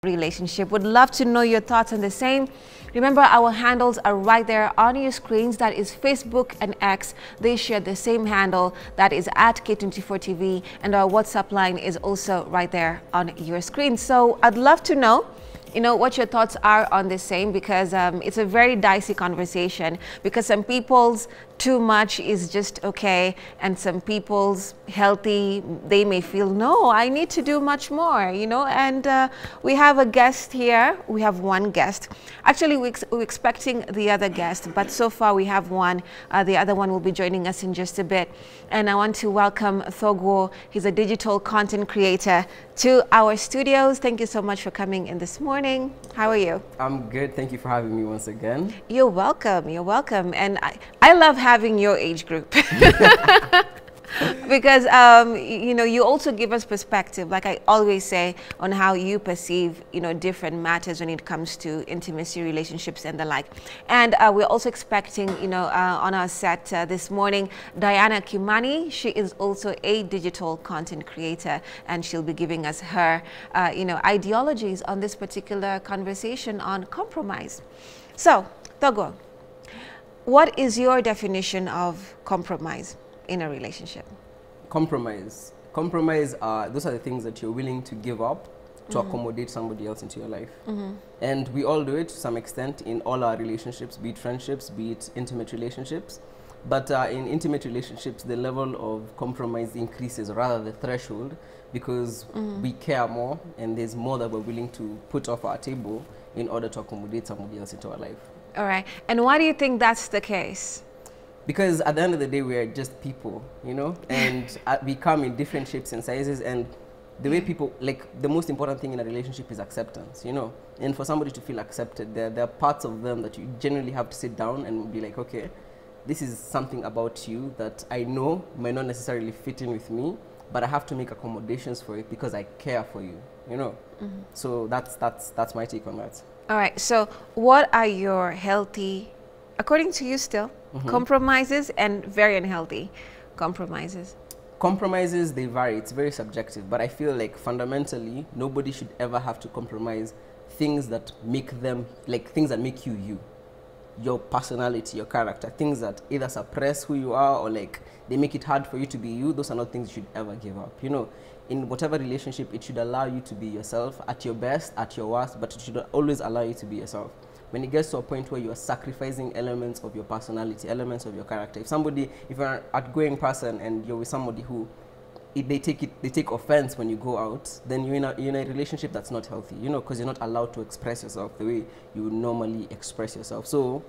relationship. Would love to know your thoughts on the same. Remember, our handles are right there on your screens. That is Facebook and X. They share the same handle. That is at K24 TV, and our WhatsApp line is also right there on your screen. So I'd love to know what your thoughts are on the same, because it's a very dicey conversation, because some people's too much is just okay, and some people's healthy, they may feel, no, I need to do much more, and we have a guest here. We have one guest. Actually, we're expecting the other guest, but so far we have one. The other one will be joining us in just a bit. And I want to welcome Thogwo. He's a digital content creator, to our studios. Thank you so much for coming in this morning. How are you? I'm good. Thank you for having me once again. You're welcome. You're welcome. And I love having your age group. Because you also give us perspective, like I always say, on how you perceive different matters when it comes to intimacy, relationships, and the like. And we're also expecting on our set this morning, Diana Kimani. She is also a digital content creator, and she'll be giving us her ideologies on this particular conversation on compromise. So Thogwo, what is your definition of compromise in a relationship? Compromise. Those are the things that you're willing to give up to accommodate somebody else into your life. And we all do it to some extent in all our relationships, be it friendships, be it intimate relationships. But in intimate relationships, the level of compromise increases, rather the threshold, because we care more, and there's more that we're willing to put off our table in order to accommodate somebody else into our life. All right. And why do you think that's the case? Because at the end of the day, we are just people, and we come in different shapes and sizes. And the way people, the most important thing in a relationship is acceptance, And for somebody to feel accepted, there are parts of them that you generally have to sit down and be like, okay, this is something about you that I know might not necessarily fit in with me, but I have to make accommodations for it because I care for you, So that's my take on that. All right. So what are your healthy, according to you still, compromises and very unhealthy compromises? Compromises, they vary. It's very subjective, but I feel like fundamentally nobody should ever have to compromise things that make them, things that make you, your personality, your character, things that either suppress who you are or they make it hard for you to be you. Those are not things you should ever give up. In whatever relationship, it should allow you to be yourself at your best, at your worst, but it should always allow you to be yourself. When it gets to a point where you are sacrificing elements of your personality, elements of your character, if you're an outgoing person and you're with somebody who, if they take offense when you go out, then you're in a relationship that's not healthy, because you're not allowed to express yourself the way you would normally express yourself. So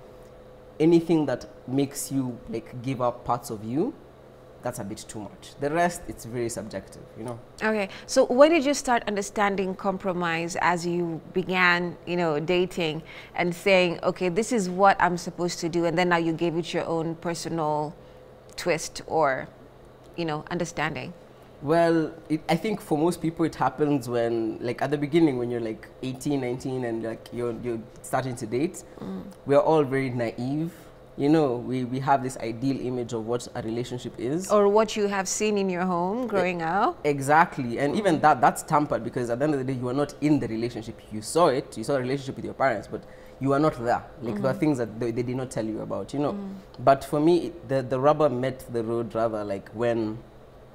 anything that makes you give up parts of you, that's a bit too much. The rest, it's very subjective, Okay. So when did you start understanding compromise as you began, dating and saying, okay, this is what I'm supposed to do, and then now you gave it your own personal twist or, understanding? Well, I think for most people it happens when, at the beginning, when you're 18, 19, and you're starting to date, we're all very naive. We have this ideal image of what a relationship is. Or what you have seen in your home growing up. Exactly. And even that's tampered, because at the end of the day, you are not in the relationship. You saw it. You saw a relationship with your parents, but you are not there. There are things that they did not tell you about, But for me, the rubber met the road, rather, when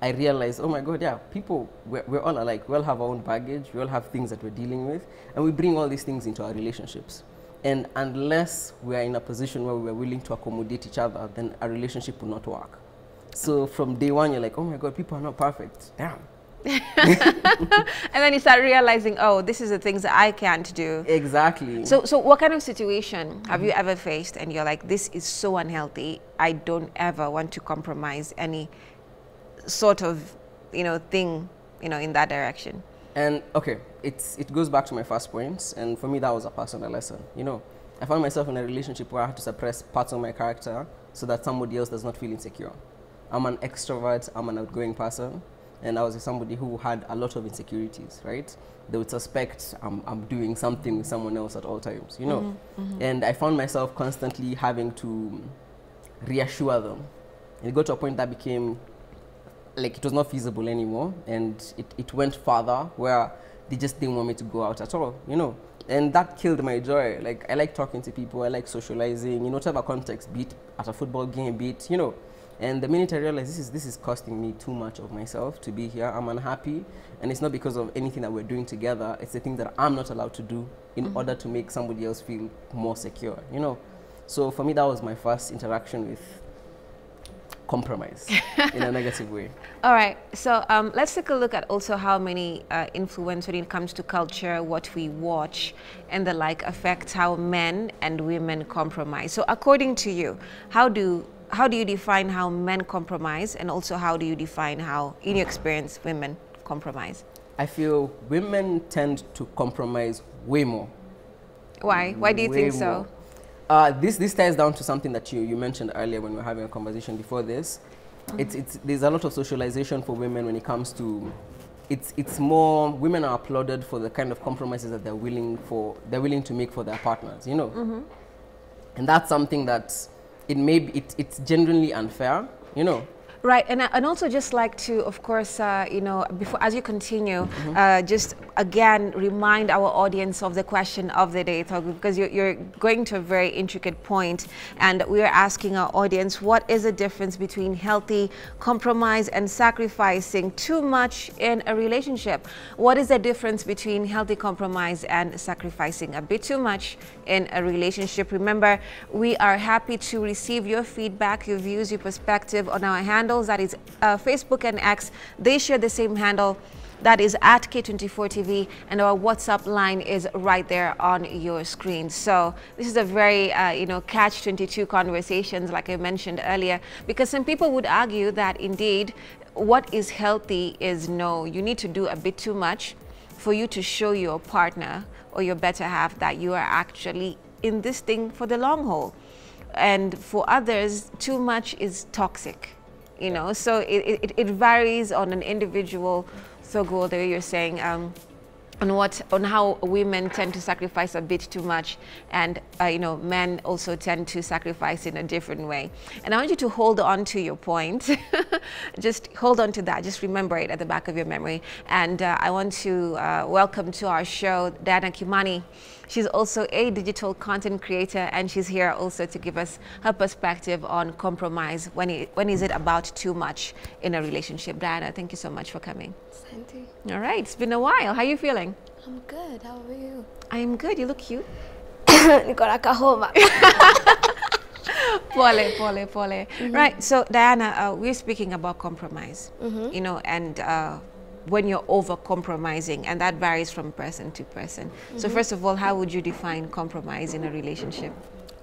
I realized, oh my God, yeah, people, we're all alike. We all have our own baggage. We all have things that we're dealing with. And we bring all these things into our relationships. And unless we are in a position where we are willing to accommodate each other, then a relationship will not work. So from day one, you're like, oh my God, people are not perfect. Damn. And then you start realizing, oh, this is the things that I can't do. Exactly. So what kind of situation have you ever faced and you're like, this is so unhealthy, I don't ever want to compromise any sort of, thing, in that direction? And okay, it goes back to my first point, and for me that was a personal lesson. I found myself in a relationship where I had to suppress parts of my character so that somebody else does not feel insecure. I'm an extrovert, I'm an outgoing person, and I was with somebody who had a lot of insecurities, right? They would suspect I'm doing something with someone else at all times, And I found myself constantly having to reassure them. And it got to a point that became it was not feasible anymore, and it went further, where they just didn't want me to go out at all, you know. And that killed my joy. Like, I like talking to people, I like socializing, you know, whatever context, be it at a football game, be it, you know. And the minute I realized this is costing me too much of myself to be here, I'm unhappy, and it's not because of anything that we're doing together, it's the thing that I'm not allowed to do in order to make somebody else feel more secure, you know. So for me, that was my first interaction with compromise in a negative way. All right, so let's take a look at also how many influence when it comes to culture, what we watch and the like affects how men and women compromise. So according to you, how do you define how men compromise, and also how do you define how, in your experience, women compromise? I feel women tend to compromise way more. Why? Why do you think so? This ties down to something that you mentioned earlier when we were having a conversation before this. There's a lot of socialization for women when it comes to, it's more, women are applauded for the kind of compromises that they're willing to make for their partners, you know. And that's something that it's genuinely unfair, you know. Right, and also just like to, of course, you know, before, as you continue, just again remind our audience of the question of the day, because you're going to a very intricate point, and we are asking our audience, what is the difference between healthy compromise and sacrificing too much in a relationship? What is the difference between healthy compromise and sacrificing a bit too much in a relationship? Remember, we are happy to receive your feedback, your views, your perspective on our handle. That is Facebook and X. They share the same handle, that is at K24 TV, and our WhatsApp line is right there on your screen. So this is a very you know, catch-22 conversations, like I mentioned earlier, because some people would argue that indeed what is healthy is, no, you need to do a bit too much for you to show your partner or your better half that you are actually in this thing for the long haul. And for others, too much is toxic. You know, so it varies on an individual. So go the way you're saying, on how women tend to sacrifice a bit too much, and you know, men also tend to sacrifice in a different way. And I want you to hold on to your point. Just hold on to that. Just remember it at the back of your memory. And I want to welcome to our show Diana Kimani. She's also a digital content creator, and she's here also to give us her perspective on compromise. When is it about too much in a relationship? Diana, thank you so much for coming. Santi. All right, it's been a while. How are you feeling? I'm good. How are you? I'm good. You look cute. Nikona kahoma. Pole. Right, so Diana, we're speaking about compromise, you know, and when you're over compromising, and that varies from person to person. So first of all, how would you define compromise in a relationship?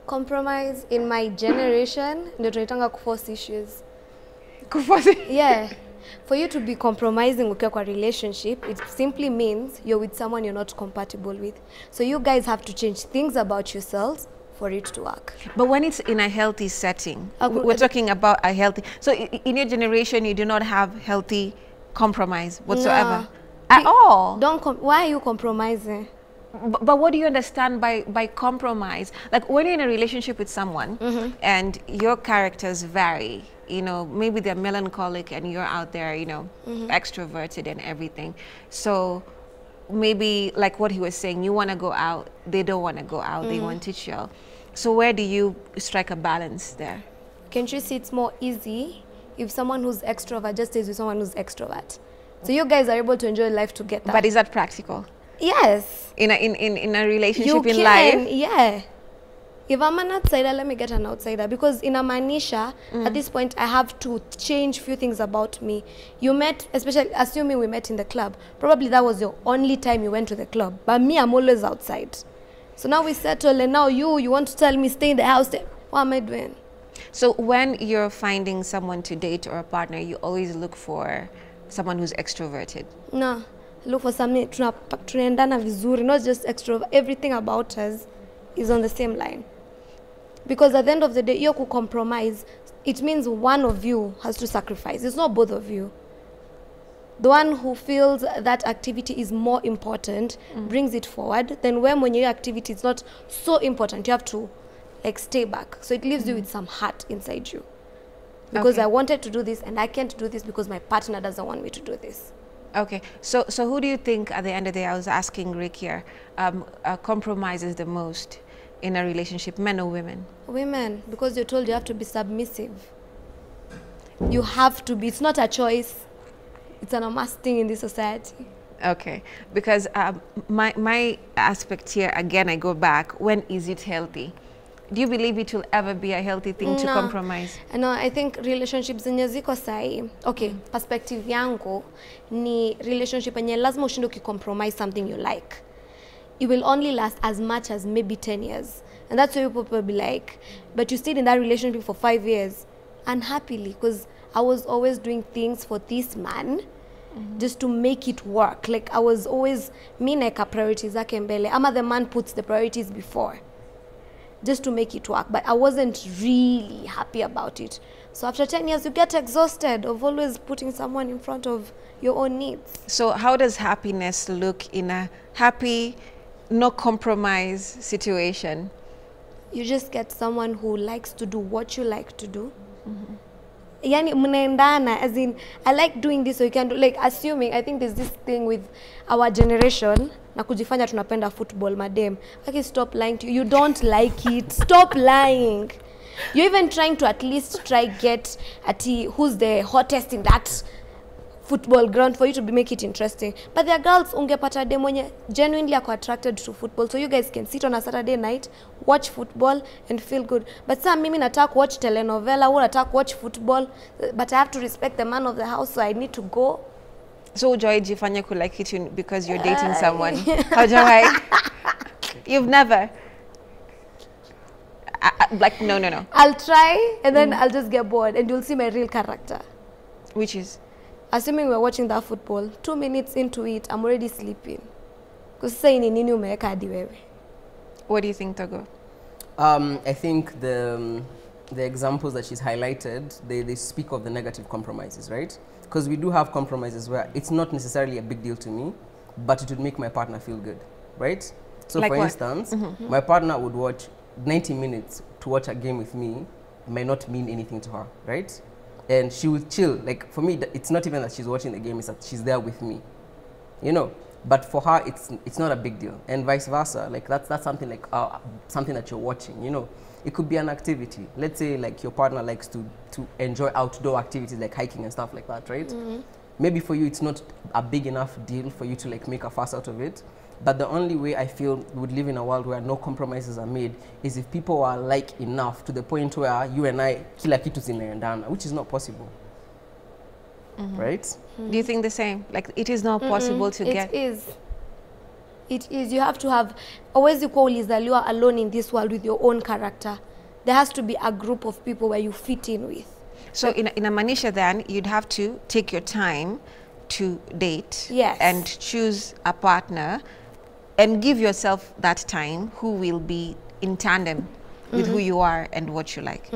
Compromise in my generation, ndio tunaitanga kuforce issues. Yeah. For you to be compromising ukiwa kwa relationship, it simply means you're with someone you're not compatible with. So you guys have to change things about yourselves for it to work. But when it's in a healthy setting, we're talking about a healthy, so in your generation you do not have healthy compromise whatsoever? No. At all? Why are you compromising? But what do you understand by compromise? Like when you're in a relationship with someone and your characters vary, you know, maybe they're melancholic and you're out there, you know, extroverted and everything. So maybe like what he was saying, you want to go out, they don't want to go out, they want to chill. So where do you strike a balance there? Can't you see it's more easy if someone who's extrovert just stays with someone who's extrovert? So you guys are able to enjoy life together. But is that practical? Yes. In a relationship, you in can, life? Yeah. If I'm an outsider, let me get an outsider. Because in a manisha, at this point, I have to change few things about me. You met, especially assuming we met in the club, probably that was your only time you went to the club. But me, I'm always outside. So now we settle, and now you want to tell me stay in the house. What am I doing? So when you're finding someone to date or a partner, you always look for someone who's extroverted? No. Look for something tunaendana vizuri, not just extrovert. Everything about us is on the same line. Because at the end of the day, you could compromise. It means one of you has to sacrifice. It's not both of you. The one who feels that activity is more important brings it forward. Then when your activity is not so important, you have to like stay back. So it leaves you with some heart inside you. Because I wanted to do this and I can't do this because my partner doesn't want me to do this. Okay, so who do you think at the end of the day, I was asking Rick here, compromises the most in a relationship, men or women? Women, because you're told you have to be submissive. You have to be. It's not a choice. It's an must thing in this society. Okay, because my aspect here, again, I go back, when is it healthy? Do you believe it will ever be a healthy thing to compromise? No, I think relationships zenye ziko sahi, okay, perspective yangu ni relationship yenye lazima ushinde ukicompromise something you like. It will only last as much as maybe 10 years. And that's why people will be like, but you stayed in that relationship for 5 years unhappily because I was always doing things for this man just to make it work. Like I was always, mi naeka priorities zake mbele. Ama the man puts the priorities before just to make it work. But I wasn't really happy about it. So after 10 years, you get exhausted of always putting someone in front of your own needs. So how does happiness look in a happy, no compromise situation? You just get someone who likes to do what you like to do. Yani mnaendana, as in, I like doing this so you can do, like assuming, I think there's this thing with our generation, na kujifanya tunapenda football, madam. Okay, stop lying to you. You don't like it. Stop lying. You're even trying to at least try get at who's the hottest in that football ground for you to make it interesting. But there are girls ungepata dem mwenye genuinely are attracted to football, so you guys can sit on a Saturday night, watch football and feel good. But some mimi nataka watch telenovela, who nataka watch football, but I have to respect the man of the house, so I need to go. So Joy jifanya ku like it because you're dating someone. How Joy? You've never. Like no. I'll try and then I'll just get bored and you'll see my real character. Which is? Assuming we're watching that football, 2 minutes into it, I'm already sleeping. Because saying in nini umeweka hadi wewe. What do you think, Togo? I think the examples that she's highlighted, they speak of the negative compromises, right? Because we do have compromises where it's not necessarily a big deal to me, but it would make my partner feel good, right? So like for what? instance, my partner would watch 90 minutes to watch a game with me. It might not mean anything to her, right? And she would chill. Like for me, it's not even that she's watching the game, it's that she's there with me, you know? But for her, it's not a big deal, and vice versa. Like that's something like something that you're watching, you know. It could be an activity. Let's say like your partner likes to enjoy outdoor activities like hiking and stuff like that, right? Maybe for you it's not a big enough deal for you to like make a fuss out of it. But the only way I feel we would live in a world where no compromises are made is if people are like enough to the point where you and I kila kitu zinaendana, which is not possible. Right? Do you think the same? Like it is not possible to get. It is. You have to have, always equal ulizaliwa alone in this world with your own character. There has to be a group of people where you fit in with. So in a manisha then, you'd have to take your time to date. Yes. And choose a partner and give yourself that time who will be in tandem with who you are and what you like.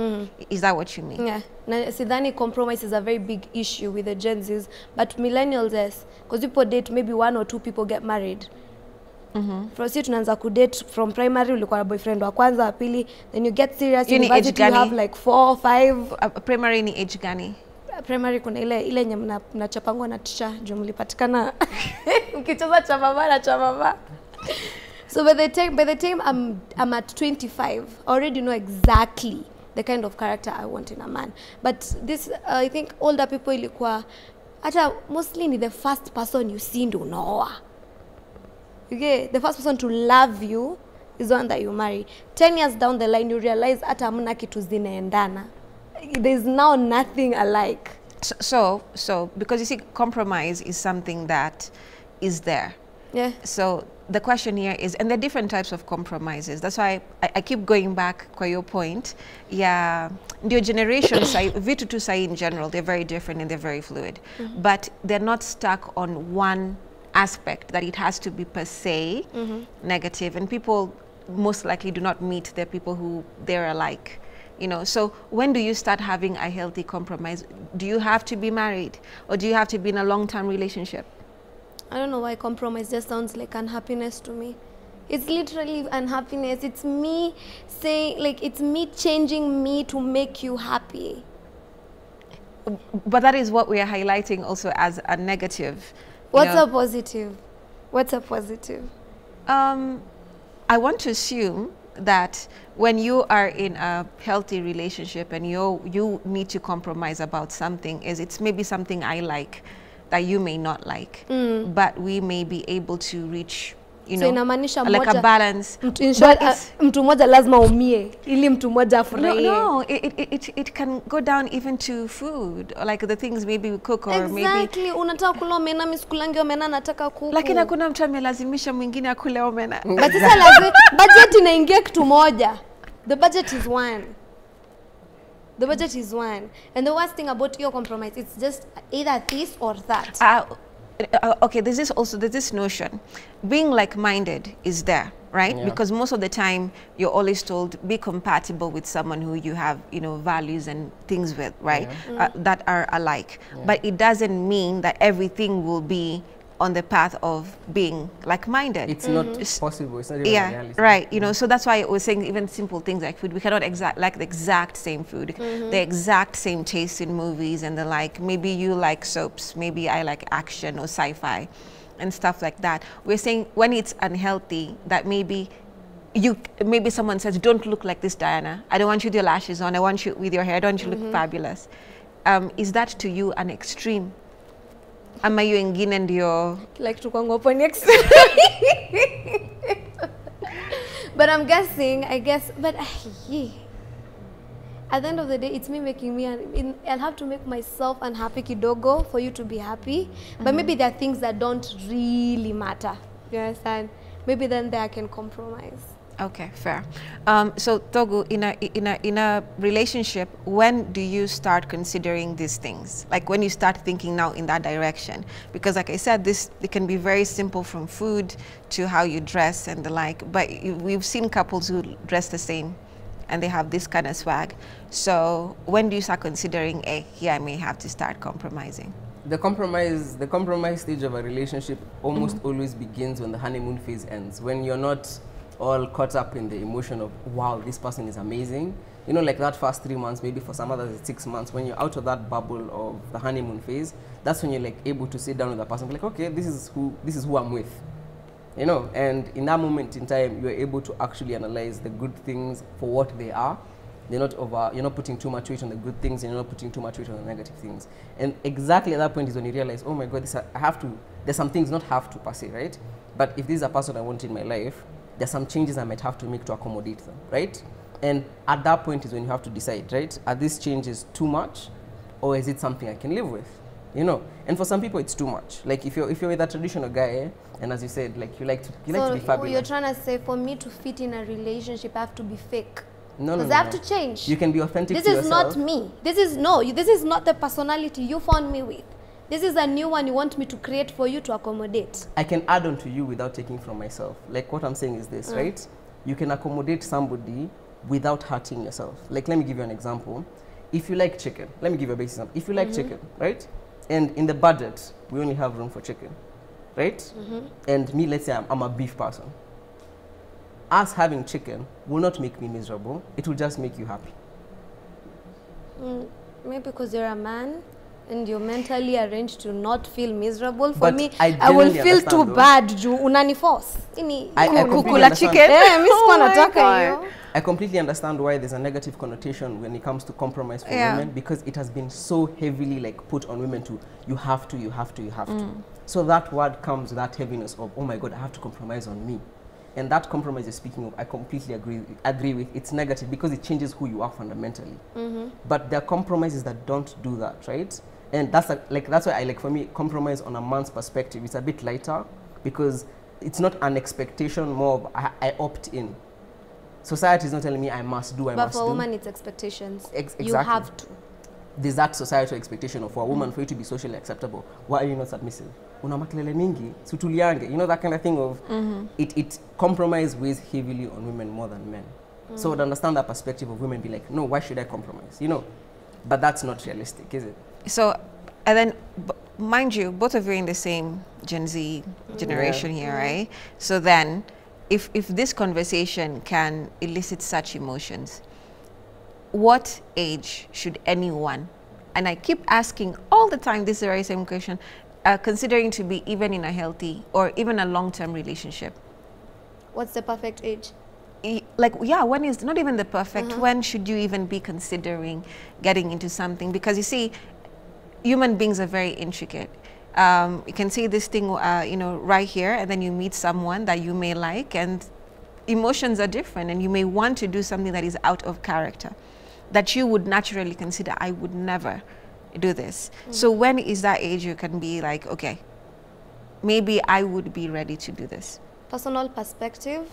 Is that what you mean? Yeah. Na sidhani compromise is a very big issue with the Gen Zs, but millennials, yes. Because people date, maybe 1 or 2 people get married. From si tunaanza kudate from primary, ulikuwa na boyfriend wa kwanza, wa pili, then you get serious, university you have like 4 or 5. Primary ni age gani? Primary kuna ile nye mnachapangwa na teacher, juu mlipatikana mkicheza cha mama na cha mama. So by the time I'm at 25, I already know exactly the kind of character I want in a man. But this, I think older people ilikuwa, hata mostly ni the first person you see ndo unaoa. Okay, the first person to love you is the one that you marry. 10 years down the line, you realize hata hamna kitu zinaendana. There's now nothing alike. So because you see, compromise is something that is there. Yeah. So the question here is, and there are different types of compromises. That's why I keep going back kwa your point. Yeah, your generation, vitu tu sai in general, they're very different and they're very fluid. But they're not stuck on one aspect that it has to be per se negative. And people most likely do not meet the people who they're alike. You know, so when do you start having a healthy compromise? Do you have to be married, or do you have to be in a long-term relationship? I don't know why compromise just sounds like unhappiness to me. It's literally unhappiness. It's me saying, like, it's me changing me to make you happy. But that is what we are highlighting also as a negative. What's a positive? What's a positive? I want to assume that when you are in a healthy relationship and you need to compromise about something, it's maybe something I like that you may not like, but we may be able to reach, you know, like a balance. Mtu moja lazima umie ili mtu moja afurahie. No, it can go down even to food, or like the things maybe we cook, or maybe exactly. Unataka kula omena, mimi sikulangi omena, nataka kuku. Lakini hakuna mtu amelazimisha mwingine akule omena. But sasa lazima budget inaingia kitu moja. The budget is one. The budget is one. And the worst thing about your compromise, it's just either this or that. Okay, there's this notion, being like-minded is there, right? Yeah. Because most of the time you're always told be compatible with someone who you have, you know, values and things with, right? Yeah. That are alike. Yeah. But it doesn't mean that everything will be on the path of being like-minded. It's not possible. It's not even a reality. Right. You know, so that's why I was saying even simple things like food. We cannot like the exact same food, the exact same taste in movies and the like. Maybe you like soaps, maybe I like action or sci-fi and stuff like that. We're saying when it's unhealthy, that maybe someone says, don't look like this, Diana. I don't want you with your lashes on. I want you with your hair. I don't want you to look fabulous. Is that to you an extreme? Ama you ingine ndio like to kwangu hapo next. But I'm guessing, I guess, but yeah. At the end of the day, it's me making me, I'll have to make myself unhappy kidogo for you to be happy. But maybe there are things that don't really matter. You understand? Maybe then there I can compromise. Okay, fair. So Togu, in a relationship, when do you start considering these things? Like when you start thinking now in that direction? Because like I said, it can be very simple, from food to how you dress and the like. But we've seen couples who dress the same and they have this kind of swag. So when do you start considering, hey, here I may have to start compromising? The compromise stage of a relationship almost always begins when the honeymoon phase ends. When you're not all caught up in the emotion of, wow, this person is amazing. You know, like that first 3 months, maybe for some others it's 6 months, when you're out of that bubble of the honeymoon phase, that's when you're like able to sit down with the person and be like, okay, this is who I'm with. You know, and in that moment in time, you're able to actually analyze the good things for what they are. You're not putting too much weight on the good things, and you're not putting too much weight on the negative things. And exactly at that point is when you realize, oh my God, there's some things, not have to per se, right? But if this is a person I want in my life, there's some changes I might have to make to accommodate them, right? And at that point is when you have to decide, right? Are these changes too much, or is it something I can live with? You know, and for some people it's too much. Like if you're with a traditional guy, and as you said, like you like to be fabulous. You're trying to say, for me to fit in a relationship, I have to be fake. No. Because I have to change. You can be authentic to yourself. yourself. This is not me. This is not the personality you found me with. This is a new one you want me to create for you to accommodate. I can add on to you without taking from myself. Like what I'm saying is this, right? You can accommodate somebody without hurting yourself. Like let me give you an example. If you like chicken, let me give you a basic example. If you like chicken, right? And in the budget, we only have room for chicken, right? And me, let's say I'm a beef person. Us having chicken will not make me miserable. It will just make you happy. Maybe because you're a man and you're mentally arranged to not feel miserable. For But me, I will feel too bad. Unani force. Kukula chicken. I completely understand why there's a negative connotation when it comes to compromise for women, because it has been so heavily like put on women to, you have to. So that word comes with that heaviness of, oh my God, I have to compromise on me. And that compromise you're speaking of, I completely agree with. It's negative because it changes who you are fundamentally. But there are compromises that don't do that, right? And that's why for me, compromise on a man's perspective, it's a bit lighter because it's not an expectation, more of I opt in. Society is not telling me I must do, But for a woman, it's expectations. Exactly. You have to. There's that societal expectation of for a woman, for you to be socially acceptable. Why are you not submissive? Una makelele mingi, sutuliange. You know, that kind of thing of it compromise weighs heavily on women more than men. So to understand that perspective of women, be like, no, why should I compromise? You know, but that's not realistic, is it? So, and then, mind you, both of you are in the same Gen Z generation here, right? So then, if this conversation can elicit such emotions, what age should anyone, and I keep asking all the time this very same question, considering to be even in a healthy or even a long-term relationship? What's the perfect age? Like, yeah, when is not even the perfect, when should you even be considering getting into something? Because you see, human beings are very intricate. You can see this thing, you know, right here, and then you meet someone that you may like, and emotions are different, and you may want to do something that is out of character, that you would naturally consider, I would never do this. So when is that age you can be like, okay, maybe I would be ready to do this? Personal perspective,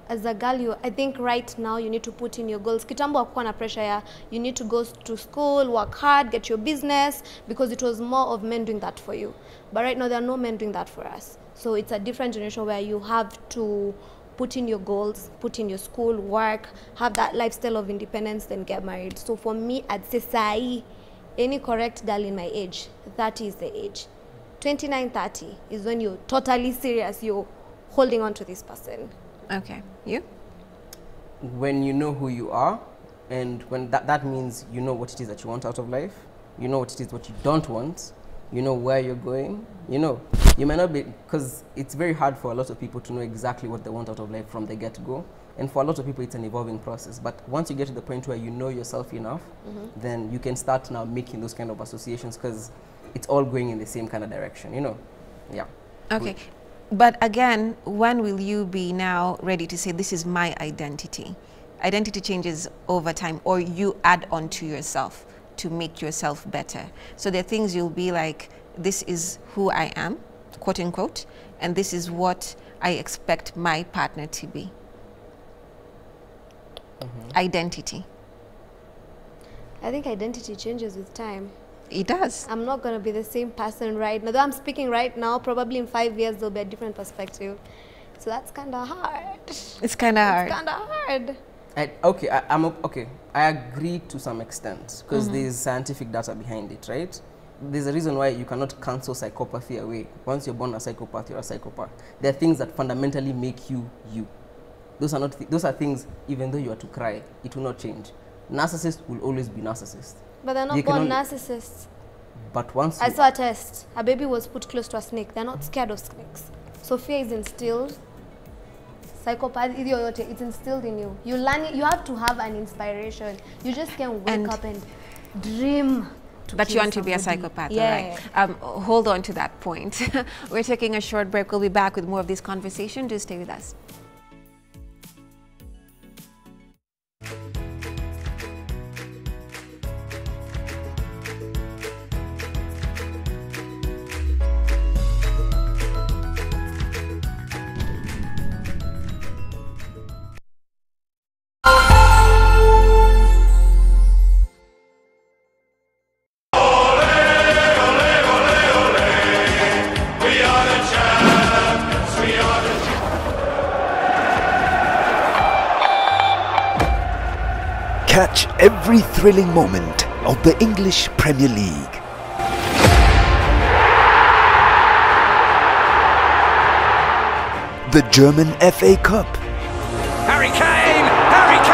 as a girl, I think right now you need to put in your goals. Kitambo hakukuwa na pressure ya you need to go to school, work hard, get your business, because it was more of men doing that for you. But right now there are no men doing that for us. So it's a different generation where you have to put in your goals, put in your school, work, have that lifestyle of independence, then get married. So for me, I'd say sai, any correct girl in my age, 30 is the age. 29, 30 is when you're totally serious, you're holding on to this person. Okay, you? When you know who you are, and when that means you know what it is that you want out of life, you know what it is what you don't want, you know where you're going, you know. You may not be, because it's very hard for a lot of people to know exactly what they want out of life from the get-go. And for a lot of people, it's an evolving process. But once you get to the point where you know yourself enough, then you can start now making those kind of associations, because it's all going in the same kind of direction, you know. Yeah. Okay. But again, when will you be now ready to say, this is my identity? Identity changes over time, or you add on to yourself to make yourself better. So there are things you'll be like, this is who I am, quote unquote, and this is what I expect my partner to be. Identity. I think identity changes with time. It does. I'm not going to be the same person right now. Though I'm speaking right now, probably in 5 years there'll be a different perspective. So that's kind of hard. It's kind of hard. It's kind of hard. Okay, I agree to some extent, because there's scientific data behind it, right? There's a reason why you cannot cancel psychopathy away. Once you're born a psychopath, you're a psychopath. There are things that fundamentally make you you. Those are things, even though you are to cry, it will not change. Narcissists will always be narcissists. But they're not born narcissists. But once I saw a test. A baby was put close to a snake. They're not scared of snakes. So fear is instilled. Psychopath, it's instilled in you. You learn it. You have to have an inspiration. You just can't wake up and dream that you want to be a psychopath. Yeah. All right. Hold on to that point. We're taking a short break. We'll be back with more of this conversation. Do stay with us. Catch every thrilling moment of the English Premier League. The German FA Cup.